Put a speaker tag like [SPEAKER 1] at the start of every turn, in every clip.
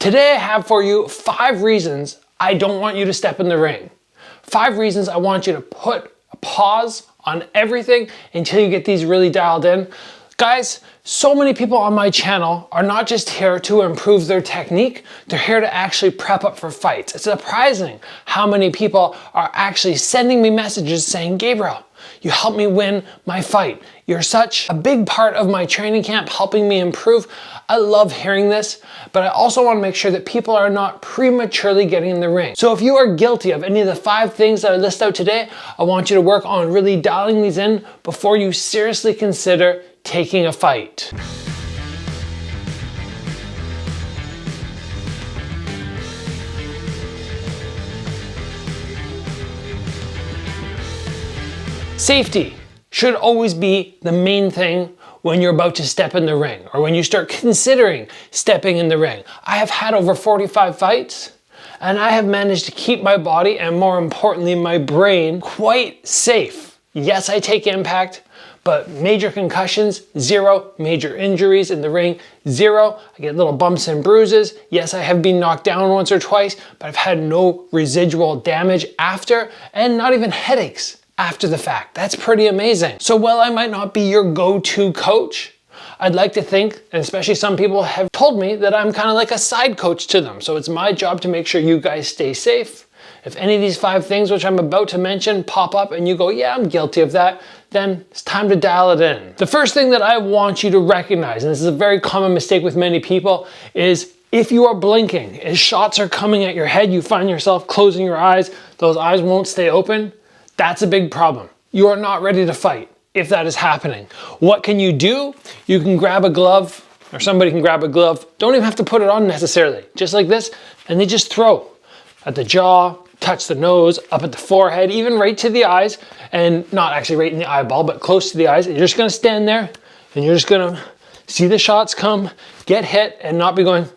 [SPEAKER 1] Today I have for you 5 reasons I don't want you to step in the ring. 5 reasons I want you to put a pause on everything until you get these really dialed in. Guys, so many people on my channel are not just here to improve their technique, they're here to actually prep up for fights. It's surprising how many people are actually sending me messages saying, Gabriel, you helped me win my fight. You're such a big part of my training camp, helping me improve. I love hearing this, but I also want to make sure that people are not prematurely getting in the ring. So if you are guilty of any of the 5 things that I list out today, I want you to work on really dialing these in before you seriously consider taking a fight. Safety should always be the main thing when you're about to step in the ring or when you start considering stepping in the ring. I have had over 45 fights and I have managed to keep my body and more importantly my brain quite safe. Yes, I take impact, but major concussions, 0. Major injuries in the ring, 0. I get little bumps and bruises. Yes, I have been knocked down once or twice, but I've had no residual damage after and not even headaches after the fact. That's pretty amazing. So while I might not be your go-to coach, I'd like to think, and especially some people have told me that I'm kind of like a side coach to them. So it's my job to make sure you guys stay safe. If any of these 5 things which I'm about to mention pop up and you go, yeah, I'm guilty of that, then it's time to dial it in. The first thing that I want you to recognize, and this is a very common mistake with many people, is if you are blinking, as shots are coming at your head, you find yourself closing your eyes, those eyes won't stay open, that's a big problem. You are not ready to fight if that is happening. What can you do? You can grab a glove, or somebody can grab a glove. Don't even have to put it on necessarily. Just like this, and they just throw at the jaw, touch the nose, up at the forehead, even right to the eyes, and not actually right in the eyeball, but close to the eyes. And you're just gonna stand there, and you're just gonna see the shots come, get hit, and not be going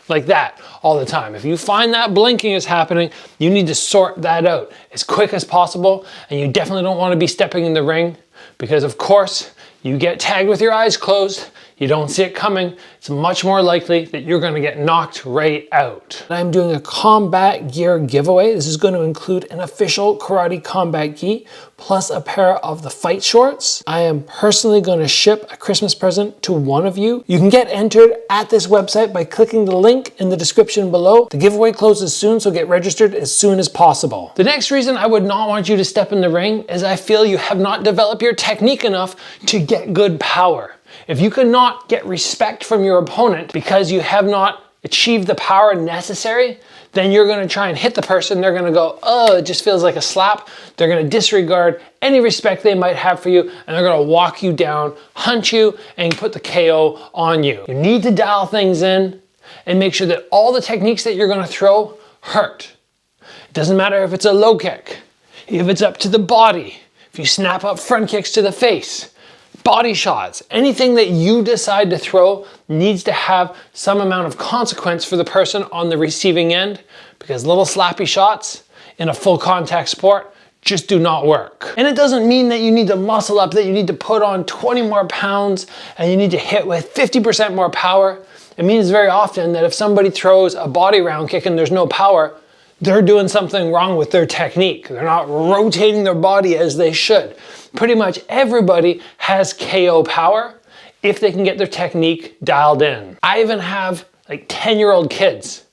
[SPEAKER 1] like that all the time. If you find that blinking is happening, you need to sort that out as quick as possible, and you definitely don't want to be stepping in the ring because of course you get tagged with your eyes closed, you don't see it coming, it's much more likely that you're going to get knocked right out. I'm doing a combat gear giveaway. This is going to include an official karate combat gi plus a pair of the fight shorts. I am personally going to ship a Christmas present to one of you. You can get entered at this website by clicking the link in the description below. The giveaway closes soon, so get registered as soon as possible. The next reason I would not want you to step in the ring is I feel you have not developed your technique enough to get good power. If you cannot get respect from your opponent because you have not achieved the power necessary, then you're going to try and hit the person. They're going to go, oh, it just feels like a slap. They're going to disregard any respect they might have for you, and they're going to walk you down, hunt you, and put the KO on you. You need to dial things in and make sure that all the techniques that you're going to throw hurt. It doesn't matter if it's a low kick, if it's up to the body, if you snap up front kicks to the face, body shots, anything that you decide to throw needs to have some amount of consequence for the person on the receiving end, because little slappy shots in a full contact sport just do not work. And it doesn't mean that you need to muscle up, that you need to put on 20 more pounds and you need to hit with 50% more power. It means very often that if somebody throws a body round kick and there's no power, they're doing something wrong with their technique. They're not rotating their body as they should. Pretty much everybody has KO power if they can get their technique dialed in. I even have like 10-year-old kids.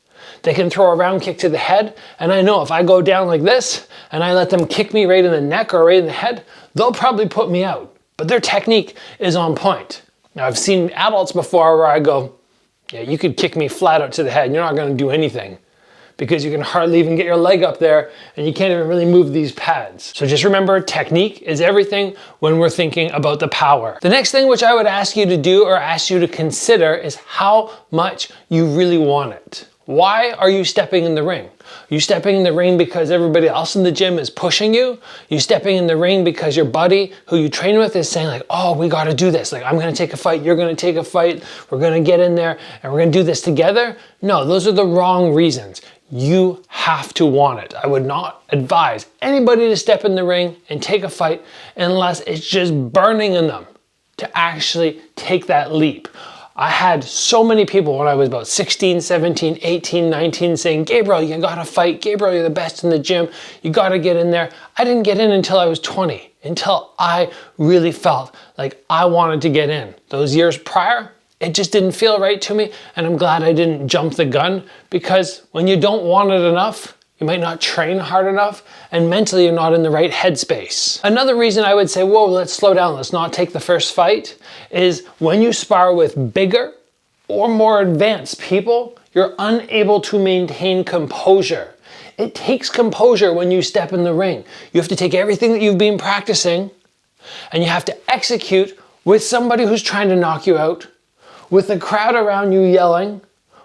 [SPEAKER 1] They can throw a round kick to the head, and I know if I go down like this and I let them kick me right in the neck or right in the head, they'll probably put me out. But their technique is on point. Now I've seen adults before where I go, yeah, you could kick me flat out to the head and you're not gonna do anything, because you can hardly even get your leg up there and you can't even really move these pads. So just remember, technique is everything when we're thinking about the power. The next thing which I would ask you to do or ask you to consider is how much you really want it. Why are you stepping in the ring? Are you stepping in the ring because everybody else in the gym is pushing you? Are you stepping in the ring because your buddy who you train with is saying like, oh, we gotta do this. Like, I'm gonna take a fight, you're gonna take a fight, we're gonna get in there and we're gonna do this together? No, those are the wrong reasons. You have to want it. I would not advise anybody to step in the ring and take a fight unless it's just burning in them to actually take that leap. I had so many people when I was about 16, 17, 18, 19 saying, Gabriel, you gotta fight. Gabriel, you're the best in the gym. You gotta get in there. I didn't get in until I was 20, until I really felt like I wanted to get in. Those years prior, it just didn't feel right to me, and I'm glad I didn't jump the gun, because when you don't want it enough, you might not train hard enough, and mentally you're not in the right headspace. Another reason I would say, whoa, let's slow down, let's not take the first fight, is when you spar with bigger or more advanced people, you're unable to maintain composure. It takes composure when you step in the ring. You have to take everything that you've been practicing, and you have to execute with somebody who's trying to knock you out, with the crowd around you yelling,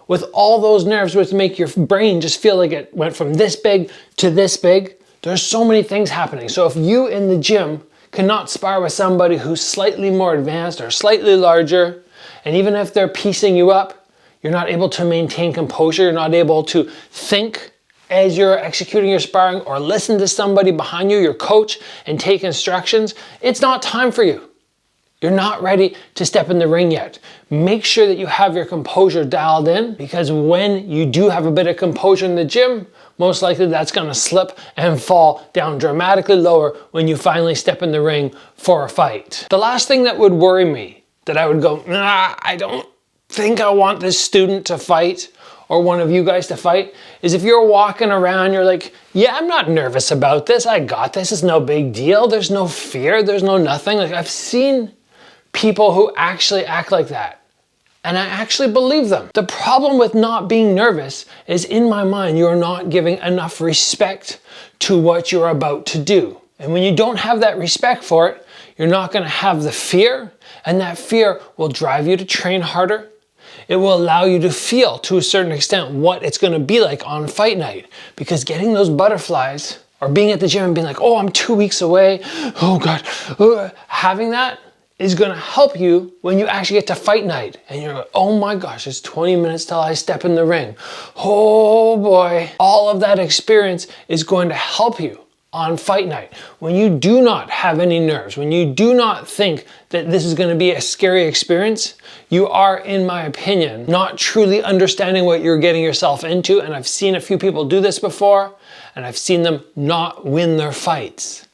[SPEAKER 1] with all those nerves which make your brain just feel like it went from this big to this big. There's so many things happening. So if you in the gym cannot spar with somebody who's slightly more advanced or slightly larger, and even if they're piecing you up, you're not able to maintain composure, you're not able to think as you're executing your sparring or listen to somebody behind you, your coach, and take instructions, it's not time for you. You're not ready to step in the ring yet. Make sure that you have your composure dialed in, because when you do have a bit of composure in the gym, most likely that's gonna slip and fall down dramatically lower when you finally step in the ring for a fight. The last thing that would worry me, that I would go, nah, I don't think I want this student to fight, or one of you guys to fight, is if you're walking around, you're like, yeah, I'm not nervous about this, I got this, it's no big deal, there's no fear, there's no nothing. Like, I've seen people who actually act like that, and I actually believe them. The problem with not being nervous is, in my mind, you're not giving enough respect to what you're about to do. And when you don't have that respect for it, you're not gonna have the fear, and that fear will drive you to train harder. It will allow you to feel, to a certain extent, what it's gonna be like on fight night. Because getting those butterflies, or being at the gym and being like, oh, I'm 2 weeks away, oh God, having that is gonna help you when you actually get to fight night. And you're like, oh my gosh, it's 20 minutes till I step in the ring. Oh boy. All of that experience is going to help you on fight night. When you do not have any nerves, when you do not think that this is gonna be a scary experience, you are, in my opinion, not truly understanding what you're getting yourself into. And I've seen a few people do this before, and I've seen them not win their fights.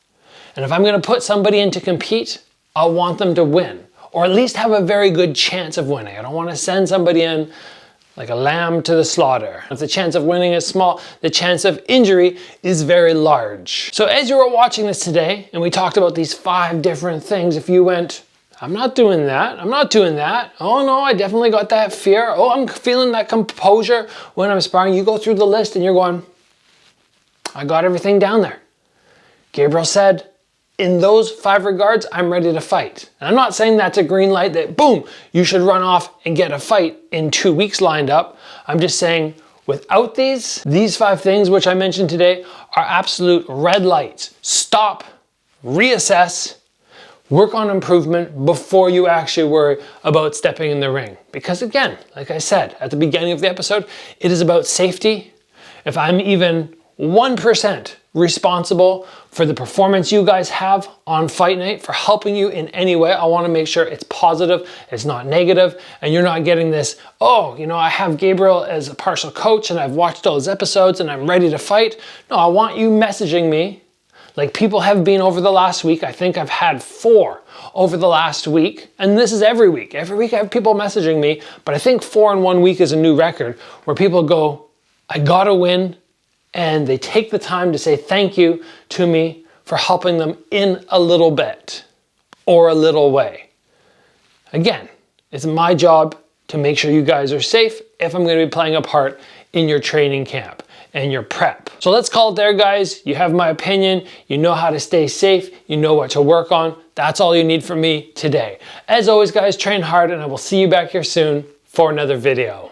[SPEAKER 1] And if I'm gonna put somebody in to compete, I want them to win, or at least have a very good chance of winning. I don't want to send somebody in like a lamb to the slaughter. If the chance of winning is small, the chance of injury is very large. So as you were watching this today, and we talked about these 5 different things, if you went, I'm not doing that, I'm not doing that, oh no, I definitely got that fear, oh, I'm feeling that composure when I'm sparring, you go through the list and you're going, I got everything down there. Gabriel said, in those 5 regards, I'm ready to fight. And I'm not saying that's a green light that, boom, you should run off and get a fight in 2 weeks lined up. I'm just saying, without these 5 things which I mentioned today are absolute red lights. Stop, reassess, work on improvement before you actually worry about stepping in the ring. Because again, like I said at the beginning of the episode, it is about safety. If I'm even 1% responsible for the performance you guys have on fight night, for helping you in any way, I want to make sure it's positive, it's not negative, and you're not getting this, oh, you know, I have Gabriel as a partial coach and I've watched all his episodes and I'm ready to fight. No, I want you messaging me like people have been over the last week. I think I've had 4 over the last week, and this is every week. Every week I have people messaging me, but I think 4 in 1 week is a new record where people go, I gotta win, and they take the time to say thank you to me for helping them in a little bit or a little way. Again, it's my job to make sure you guys are safe if I'm going to be playing a part in your training camp and your prep. So let's call it there, guys. You have my opinion. You know how to stay safe. You know what to work on. That's all you need from me today. As always, guys, train hard, and I will see you back here soon for another video.